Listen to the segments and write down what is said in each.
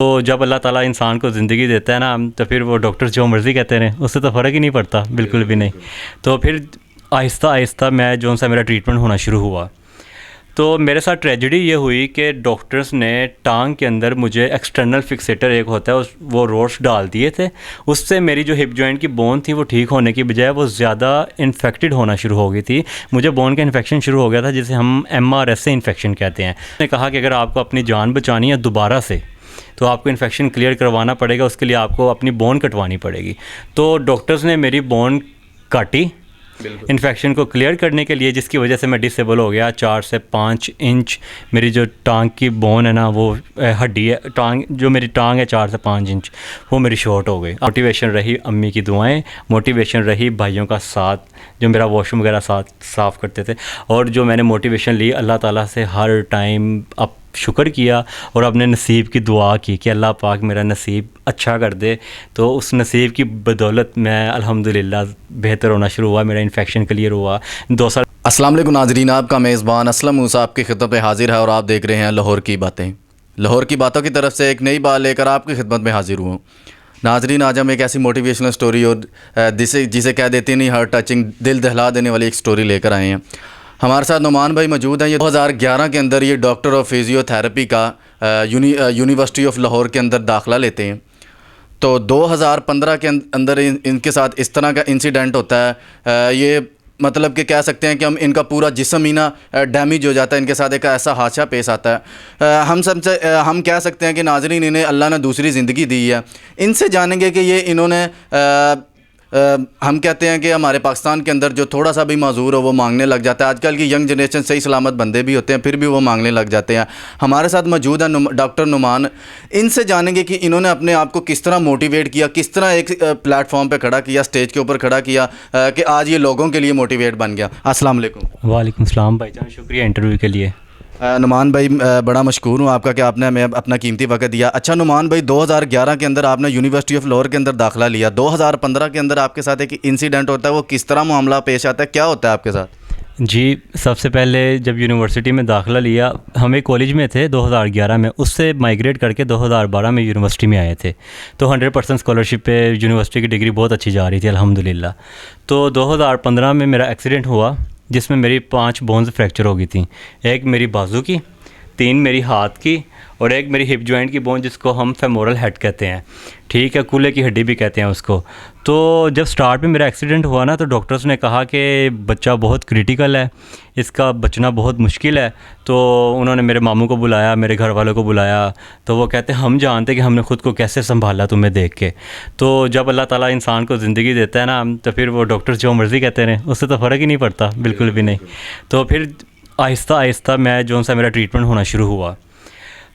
تو جب اللہ تعالیٰ انسان کو زندگی دیتا ہے نا تو پھر وہ ڈاکٹر جو مرضی کہتے رہیں اس سے تو فرق ہی نہیں پڑتا، بالکل بھی نہیں. تو پھر آہستہ آہستہ میں جو سا میرا ٹریٹمنٹ ہونا شروع ہوا تو میرے ساتھ ٹریجڈی یہ ہوئی کہ ڈاکٹرز نے ٹانگ کے اندر مجھے ایکسٹرنل فکسیٹر ایک ہوتا ہے وہ روڈس ڈال دیے تھے. اس سے میری جو ہپ جوائنٹ کی بون تھی وہ ٹھیک ہونے کی بجائے وہ زیادہ انفیکٹڈ ہونا شروع ہو گئی تھی. مجھے بون کا انفیکشن شروع ہو گیا تھا جسے ہم MRSA انفیکشن کہتے ہیں. میں نے کہا کہ اگر آپ کو اپنی جان بچانی ہے دوبارہ سے تو آپ کو انفیکشن کلیئر کروانا پڑے گا، اس کے لیے آپ کو اپنی بون کٹوانی پڑے گی. تو ڈاکٹرز نے میری بون کاٹی انفیکشن کو کلیئر کرنے کے لیے، جس کی وجہ سے میں ڈسیبل ہو گیا. 4 سے 5 انچ میری جو ٹانگ کی بون ہے نا، وہ ہڈی ہے ٹانگ، جو میری ٹانگ ہے 4 سے 5 انچ وہ میری شارٹ ہو گئی. موٹیویشن رہی امی کی دعائیں، موٹیویشن رہی بھائیوں کا ساتھ جو میرا واش روم وغیرہ ساتھ صاف کرتے تھے، اور جو میں نے موٹیویشن لی اللہ تعالیٰ سے ہر ٹائم اب شکر کیا اور اپنے نصیب کی دعا کی کہ اللہ پاک میرا نصیب اچھا کر دے. تو اس نصیب کی بدولت میں الحمدللہ بہتر ہونا شروع ہوا، میرا انفیکشن کلیئر ہوا 2 سال. السلام علیکم ناظرین، آپ کا میزبان اسلم موسیٰ آپ کی خدمت میں حاضر ہے اور آپ دیکھ رہے ہیں لاہور کی باتیں. لاہور کی باتوں کی طرف سے ایک نئی بات لے کر آپ کی خدمت میں حاضر ہوں. ناظرین، آج ہم ایک ایسی موٹیویشنل سٹوری اور جسے کہہ دیتے نہیں ہارٹ ٹچنگ، دل دہلا دینے والی ایک سٹوری لے کر آئے ہیں. ہمارے ساتھ نعمان بھائی موجود ہیں. یہ 2011 کے اندر یہ ڈاکٹر آف فزیو تھراپی کا یونیورسٹی آف لاہور کے اندر داخلہ لیتے ہیں. تو 2015 کے اندر ان کے ساتھ اس طرح کا انسیڈنٹ ہوتا ہے، یہ مطلب کہ کہہ سکتے ہیں کہ ان کا پورا جسم ہی نا ڈیمیج ہو جاتا ہے. ان کے ساتھ ایک ایسا حادثہ پیش آتا ہے. ہم کہہ سکتے ہیں کہ ناظرین انہیں اللہ نے دوسری زندگی دی ہے. ان سے جانیں گے کہ یہ انہوں نے ہم کہتے ہیں کہ ہمارے پاکستان کے اندر جو تھوڑا سا بھی معذور ہو وہ مانگنے لگ جاتا ہے. آج کل کی ینگ جنریشن صحیح سلامت بندے بھی ہوتے ہیں پھر بھی وہ مانگنے لگ جاتے ہیں. ہمارے ساتھ موجود ہے ڈاکٹر نعمان. ان سے جانیں گے کہ انہوں نے اپنے آپ کو کس طرح موٹیویٹ کیا، کس طرح ایک پلیٹ فارم پہ کھڑا کیا، اسٹیج کے اوپر کھڑا کیا کہ آج یہ لوگوں کے لیے موٹیویٹ بن گیا. السلام علیکم. وعلیکم السلام بھائی جان، شکریہ انٹرویو کے لیے. نعمان بھائی بڑا مشکور ہوں آپ کا کہ آپ نے ہمیں اپنا قیمتی وقت دیا. اچھا نعمان بھائی، 2011 کے اندر آپ نے یونیورسٹی آف لاہور کے اندر داخلہ لیا. 2015 کے اندر آپ کے ساتھ ایک انسیڈنٹ ہوتا ہے، وہ کس طرح معاملہ پیش آتا ہے، کیا ہوتا ہے آپ کے ساتھ؟ جی، سب سے پہلے جب یونیورسٹی میں داخلہ لیا، ہم ایک کالج میں تھے 2011 میں، اس سے مائگریٹ کر کے 2012 میں یونیورسٹی میں آئے تھے. تو 100% اسکالرشپ پہ یونیورسٹی کی ڈگری بہت اچھی جا رہی تھی الحمدللہ. تو 2015 میں میرا ایکسیڈنٹ ہوا جس میں میری 5 بونز فریکچر ہو گئی تھیں. ایک میری بازو کی، 3 میری ہاتھ کی، اور ایک میری ہپ جوائنٹ کی بون جس کو ہم فیمورل ہیڈ کہتے ہیں، ٹھیک ہے، کولے کی ہڈی بھی کہتے ہیں اس کو. تو جب سٹارٹ میں میرا ایکسیڈنٹ ہوا نا تو ڈاکٹرز نے کہا کہ بچہ بہت کریٹیکل ہے، اس کا بچنا بہت مشکل ہے. تو انہوں نے میرے ماموں کو بلایا، میرے گھر والوں کو بلایا. تو وہ کہتے ہیں ہم جانتے کہ ہم نے خود کو کیسے سنبھالا تمہیں دیکھ کے. تو جب اللہ تعالیٰ انسان کو زندگی دیتا ہے نا تو پھر وہ ڈاکٹر جو مرضی کہتے رہیں اس سے تو فرق ہی نہیں پڑتا، بالکل بھی نہیں. تو پھر آہستہ آہستہ میں جو سا میرا ٹریٹمنٹ ہونا شروع ہوا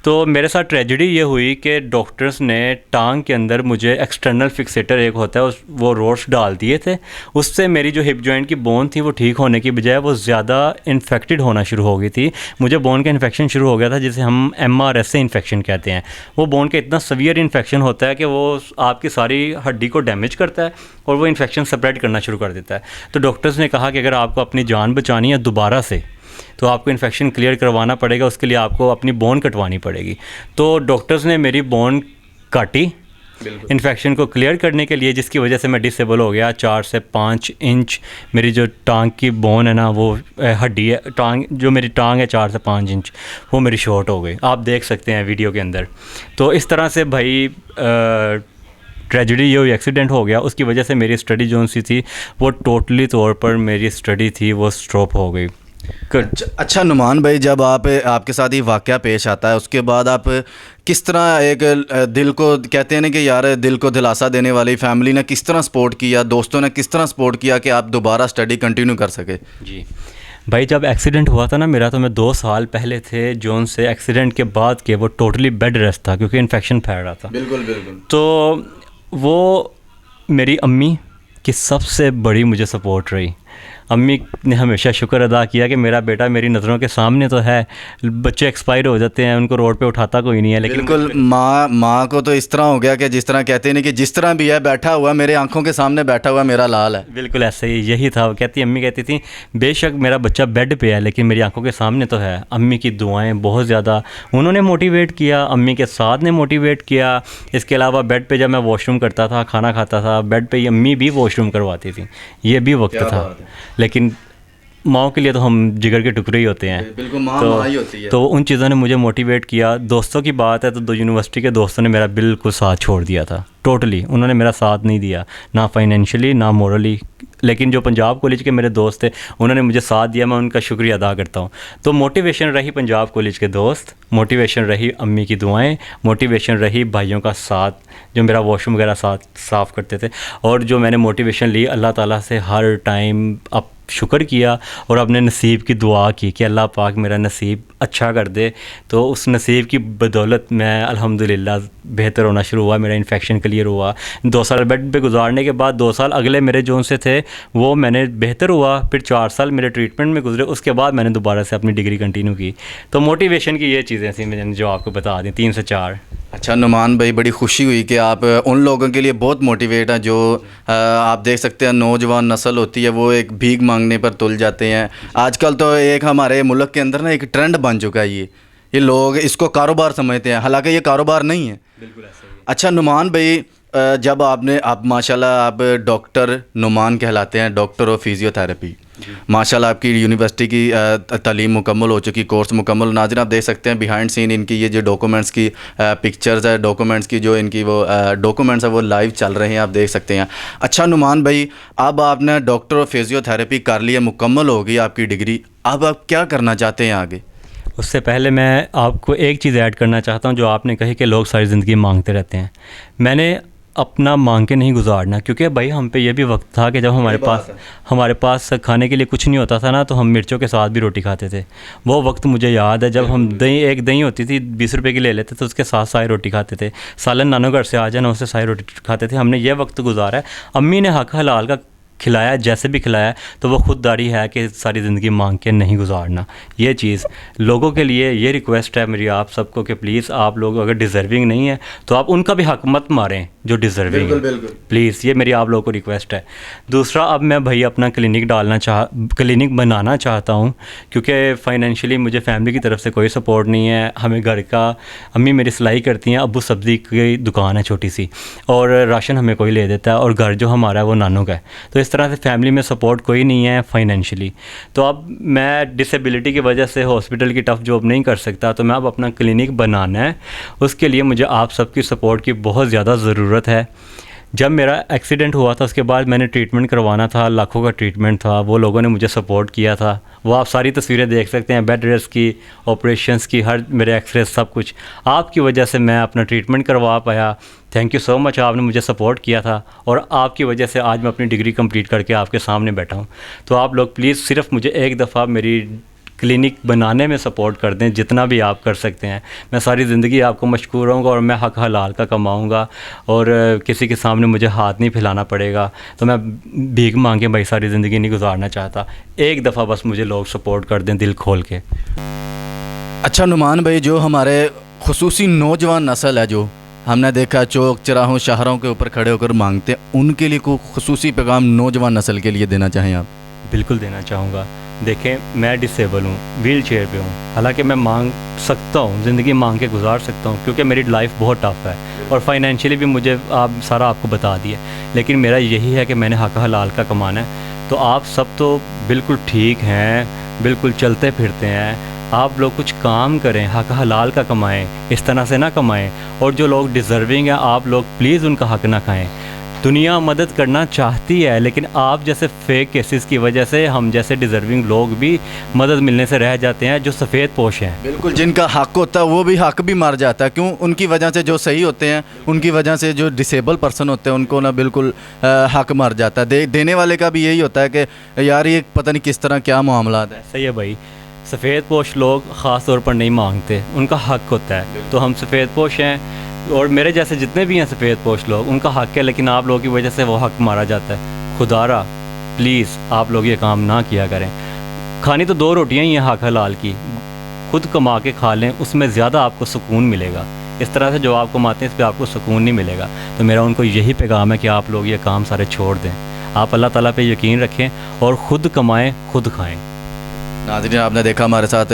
تو میرے ساتھ ٹریجڈی یہ ہوئی کہ ڈاکٹرز نے ٹانگ کے اندر مجھے ایکسٹرنل فکسیٹر ایک ہوتا ہے وہ روڈس ڈال دیے تھے. اس سے میری جو ہپ جوائنٹ کی بون تھی وہ ٹھیک ہونے کی بجائے وہ زیادہ انفیکٹڈ ہونا شروع ہو گئی تھی. مجھے بون کا انفیکشن شروع ہو گیا تھا جسے ہم MRSA انفیکشن کہتے ہیں. وہ بون کا اتنا سویئر انفیکشن ہوتا ہے کہ وہ آپ کی ساری ہڈی کو ڈیمیج کرتا ہے اور وہ انفیکشن سپریڈ کرنا شروع کر دیتا ہے. تو ڈاکٹرز نے کہا کہ اگر آپ کو اپنی جان بچانی ہے دوبارہ سے تو آپ کو انفیکشن کلیئر کروانا پڑے گا، اس کے لیے آپ کو اپنی بون کٹوانی پڑے گی. تو ڈاکٹرز نے میری بون کاٹی انفیکشن کو کلیئر کرنے کے لیے، جس کی وجہ سے میں ڈسیبل ہو گیا. 4 سے 5 انچ میری جو ٹانگ کی بون ہے نا، وہ ہڈی ہے ٹانگ، جو میری ٹانگ ہے 4 سے 5 انچ وہ میری شارٹ ہو گئی. آپ دیکھ سکتے ہیں ویڈیو کے اندر. تو اس طرح سے بھائی ٹریجڈی یہ ہوئی، ایکسیڈنٹ ہو گیا. اس کی وجہ سے میری اسٹڈی جو سی تھی وہ ٹوٹلی طور پر میری اسٹڈی تھی وہ اسٹاپ ہو گئی. اچھا نعمان بھائی، جب آپ کے ساتھ یہ واقعہ پیش آتا ہے اس کے بعد آپ کس طرح ایک دل کو کہتے ہیں نا کہ یار دل کو دلاسا دینے والی فیملی نے کس طرح سپورٹ کیا، دوستوں نے کس طرح سپورٹ کیا کہ آپ دوبارہ اسٹڈی کنٹینیو کر سکے؟ جی بھائی، جب ایکسیڈنٹ ہوا تھا نا میرا، تو میں 2 سال پہلے تھے جون سے ایکسیڈنٹ کے بعد کے وہ ٹوٹلی بیڈ ریسٹ تھا کیونکہ انفیکشن پھیل رہا تھا. بالکل بالکل. تو وہ میری امی کی سب سے بڑی مجھے سپورٹ رہی. امی نے ہمیشہ شکر ادا کیا کہ میرا بیٹا میری نظروں کے سامنے تو ہے. بچے ایکسپائر ہو جاتے ہیں, ان کو روڈ پہ اٹھاتا کوئی نہیں ہے, لیکن بالکل ماں کو تو اس طرح ہو گیا کہ جس طرح کہتے ہیں کہ جس طرح بھی ہے بیٹھا ہوا میرے آنکھوں کے سامنے بیٹھا ہوا میرا لال ہے. بالکل ایسے ہی یہی تھا. وہ امی کہتی تھیں بے شک میرا بچہ بیڈ پہ ہے لیکن میری آنکھوں کے سامنے تو ہے. امی کی دعائیں بہت زیادہ انہوں نے موٹیویٹ کیا, امی کے ساتھ نے موٹیویٹ کیا. اس کے علاوہ بیڈ پہ جب میں واش روم کرتا تھا, کھانا کھاتا تھا, بیڈ پہ ہی امی بھی واش روم کرواتی تھیں. یہ بھی وقت تھا. لیکن ماؤں کے لیے تو ہم جگر کے ٹکڑے ہی ہوتے ہیں. بالکل ماں ہی ہوتی ہے. تو ان چیزوں نے مجھے موٹیویٹ کیا. دوستوں کی بات ہے تو یونیورسٹی کے دوستوں نے میرا بالکل ساتھ چھوڑ دیا تھا. ٹوٹلی انہوں نے میرا ساتھ نہیں دیا, نہ فائنینشلی نہ مورلی. لیکن جو پنجاب کالج کے میرے دوست تھے انہوں نے مجھے ساتھ دیا, میں ان کا شکریہ ادا کرتا ہوں. تو موٹیویشن رہی پنجاب کالج کے دوست, موٹیویشن رہی امی کی دعائیں, موٹیویشن رہی بھائیوں کا ساتھ جو میرا واش روم وغیرہ ساتھ صاف کرتے تھے. اور جو میں نے موٹیویشن لی اللہ تعالیٰ سے ہر ٹائم اب شکر کیا اور اپنے نصیب کی دعا کی کہ اللہ پاک میرا نصیب اچھا کر دے. تو اس نصیب کی بدولت میں الحمدللہ بہتر ہونا شروع ہوا. میرا انفیکشن کلیئر ہوا. 2 سال بیڈ پہ گزارنے کے بعد 2 سال اگلے میرے جو سے تھے وہ میں نے بہتر ہوا. پھر 4 سال میرے ٹریٹمنٹ میں گزرے. اس کے بعد میں نے دوبارہ سے اپنی ڈگری کنٹینیو کی. تو موٹیویشن کی یہ چیزیں تھیں میں نے جو آپ کو بتا دیں 3 سے 4. اچھا نعمان بھائی, بڑی خوشی ہوئی کہ آپ ان لوگوں کے لیے بہت موٹیویٹ ہیں جو آپ دیکھ سکتے ہیں نوجوان نسل ہوتی ہے وہ ایک بھیک مانگنے پر تل جاتے ہیں. آج کل تو ایک ہمارے ملک کے اندر نا ایک ٹرینڈ بن چکا ہے یہ لوگ اس کو کاروبار سمجھتے ہیں, حالانکہ یہ کاروبار نہیں ہے. بالکل ایسا ہی. اچھا نعمان بھائی, جب آپ ماشاءاللہ آپ ڈاکٹر نعمان کہلاتے ہیں, ڈاکٹر آف فزیو تھراپی. ماشاءاللہ آپ کی یونیورسٹی کی تعلیم مکمل ہو چکی, کورس مکمل. ناظرین آپ دیکھ سکتے ہیں بیہائنڈ سین ان کی یہ جو ڈاکومنٹس کی پکچرز ہے, ڈاکومنٹس کی جو ان کی وہ ڈاکومنٹس ہے وہ لائیو چل رہے ہیں, آپ دیکھ سکتے ہیں. اچھا نعمان بھائی, اب آپ نے ڈاکٹر آف فزیو تھراپی کر لی ہے, مکمل ہو گئی آپ کی ڈگری, اب آپ کیا کرنا چاہتے ہیں آگے؟ اس سے پہلے میں آپ کو ایک چیز ایڈ کرنا چاہتا ہوں. جو آپ نے کہی کہ لوگ ساری زندگی مانگتے رہتے ہیں, میں نے اپنا مانگ کے نہیں گزارنا. کیونکہ بھائی ہم پہ یہ بھی وقت تھا کہ جب ہمارے پاس کھانے کے لیے کچھ نہیں ہوتا تھا نا, تو ہم مرچوں کے ساتھ بھی روٹی کھاتے تھے. وہ وقت مجھے یاد ہے جب ہم ایک دہی ہوتی تھی 20 روپے کی لے لیتے تھے, اس کے ساتھ سائے روٹی کھاتے تھے. سالن نانو گھر سے آ جانا, اس سے سائے روٹی کھاتے تھے. ہم نے یہ وقت گزارا ہے. امی نے حق حلال کا کھلایا جیسے بھی کھلایا, تو وہ خودداری ہے کہ ساری زندگی مانگ کے نہیں گزارنا. یہ چیز لوگوں کے لیے یہ ریکویسٹ ہے میری آپ سب کو کہ پلیز آپ لوگ اگر ڈیزرونگ نہیں ہیں تو آپ ان کا بھی حق مت ماریں جو ڈیزرونگ ہے. پلیز یہ میری آپ لوگوں کو ریکویسٹ ہے. دوسرا, اب میں بھائی اپنا کلینک بنانا چاہتا ہوں, کیونکہ فائنینشلی مجھے فیملی کی طرف سے کوئی سپورٹ نہیں ہے. ہمیں گھر کا, امی میری سلائی کرتی ہیں, ابو سبزی کی دکان ہے چھوٹی سی, اور راشن ہمیں کوئی لے دیتا ہے, اور گھر جو ہمارا ہے وہ نانوں کا ہے. تو اس طرح سے فیملی میں سپورٹ کوئی نہیں ہے فائنینشلی. تو اب میں ڈسیبلٹی کی وجہ سے ہاسپٹل کی ٹف جاب نہیں کر سکتا, تو میں اب اپنا کلینک بنانا ہے. اس کے لیے مجھے آپ سب کی سپورٹ کی بہت زیادہ ضرورت ہے. جب میرا ایکسیڈنٹ ہوا تھا اس کے بعد میں نے ٹریٹمنٹ کروانا تھا, لاکھوں کا ٹریٹمنٹ تھا, وہ لوگوں نے مجھے سپورٹ کیا تھا. وہ آپ ساری تصویریں دیکھ سکتے ہیں, بیڈ ریسٹ کی, آپریشنس کی, ہر میرے ایکس رے سب کچھ آپ کی وجہ سے میں اپنا ٹریٹمنٹ کروا پایا. تھینک یو سو مچ, آپ نے مجھے سپورٹ کیا تھا, اور آپ کی وجہ سے آج میں اپنی ڈگری کمپلیٹ کر کے آپ کے سامنے بیٹھا ہوں. تو آپ لوگ پلیز صرف مجھے ایک دفعہ میری کلینک بنانے میں سپورٹ کر دیں, جتنا بھی آپ کر سکتے ہیں. میں ساری زندگی آپ کو مشکور ہوں گا, اور میں حق حلال کا کماؤں گا, اور کسی کے سامنے مجھے ہاتھ نہیں پھیلانا پڑے گا. تو میں بھیک مانگے بھائی ساری زندگی نہیں گزارنا چاہتا. ایک دفعہ بس مجھے لوگ سپورٹ کر دیں دل کھول کے. اچھا نعمان بھائی, جو ہمارے خصوصی نوجوان نسل ہے جو ہم نے دیکھا چوک چراہوں شہروں کے اوپر کھڑے ہو کر مانگتے ہیں, ان کے لیے کوئی خصوصی پیغام نوجوان نسل کے لیے دینا چاہیں آپ؟ بالکل دینا چاہوں گا. دیکھیں میں ڈسیبل ہوں, ویل چیئر پہ ہوں, حالانکہ میں مانگ سکتا ہوں, زندگی مانگ کے گزار سکتا ہوں, کیونکہ میری لائف بہت ٹف ہے, اور فائنینشلی بھی مجھے آپ کو بتا دیا. لیکن میرا یہی ہے کہ میں نے حق حلال کا کمانا ہے. تو آپ سب تو بالکل ٹھیک ہیں, بالکل چلتے پھرتے ہیں. آپ لوگ کچھ کام کریں, حق حلال کا کمائیں, اس طرح سے نہ کمائیں. اور جو لوگ ڈیزرونگ ہیں آپ لوگ پلیز ان کا حق نہ کھائیں. دنیا مدد کرنا چاہتی ہے, لیکن آپ جیسے فیک کیسز کی وجہ سے ہم جیسے ڈیزرونگ لوگ بھی مدد ملنے سے رہ جاتے ہیں, جو سفید پوش ہیں. بالکل, جن کا حق ہوتا ہے وہ بھی حق بھی مر جاتا ہے. کیوں؟ ان کی وجہ سے جو صحیح ہوتے ہیں, ان کی وجہ سے جو ڈسیبل پرسن ہوتے ہیں ان کو نا بالکل حق مر جاتا ہے. دینے والے کا بھی یہی ہوتا ہے کہ یار یہ پتہ نہیں کس طرح کیا معاملات ہیں. صحیح ہے بھائی, سفید پوش لوگ خاص طور پر نہیں مانگتے, ان کا حق ہوتا ہے. تو ہم سفید پوش ہیں, اور میرے جیسے جتنے بھی ہیں سفید پوش لوگ, ان کا حق ہے, لیکن آپ لوگوں کی وجہ سے وہ حق مارا جاتا ہے. خدا را پلیز آپ لوگ یہ کام نہ کیا کریں. کھانی تو 2 روٹیاں ہی ہیں حق حلال کی, خود کما کے کھا لیں, اس میں زیادہ آپ کو سکون ملے گا. اس طرح سے جو آپ کماتے ہیں اس پہ آپ کو سکون نہیں ملے گا. تو میرا ان کو یہی پیغام ہے کہ آپ لوگ یہ کام سارے چھوڑ دیں, آپ اللہ تعالیٰ پہ یقین رکھیں اور خود کمائیں خود کھائیں. ناظرین آپ نے دیکھا ہمارے ساتھ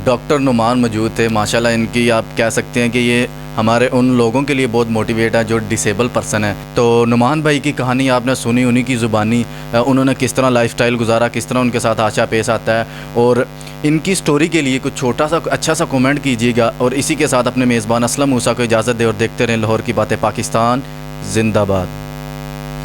ڈاکٹر نعمان موجود تھے. ماشاءاللہ ان کی آپ کہہ سکتے ہیں کہ یہ ہمارے ان لوگوں کے لیے بہت موٹیویٹ ہے جو ڈسیبل پرسن ہے. تو نعمان بھائی کی کہانی آپ نے سنی, انہی کی زبانی انہوں نے کس طرح لائف سٹائل گزارا, کس طرح ان کے ساتھ حادثہ پیش آتا ہے. اور ان کی سٹوری کے لیے کچھ چھوٹا سا اچھا سا کومنٹ کیجیے گا. اور اسی کے ساتھ اپنے میزبان اسلم موسیٰ کو اجازت دے اور دیکھتے رہیں لاہور کی باتیں پاکستان زندہ باد.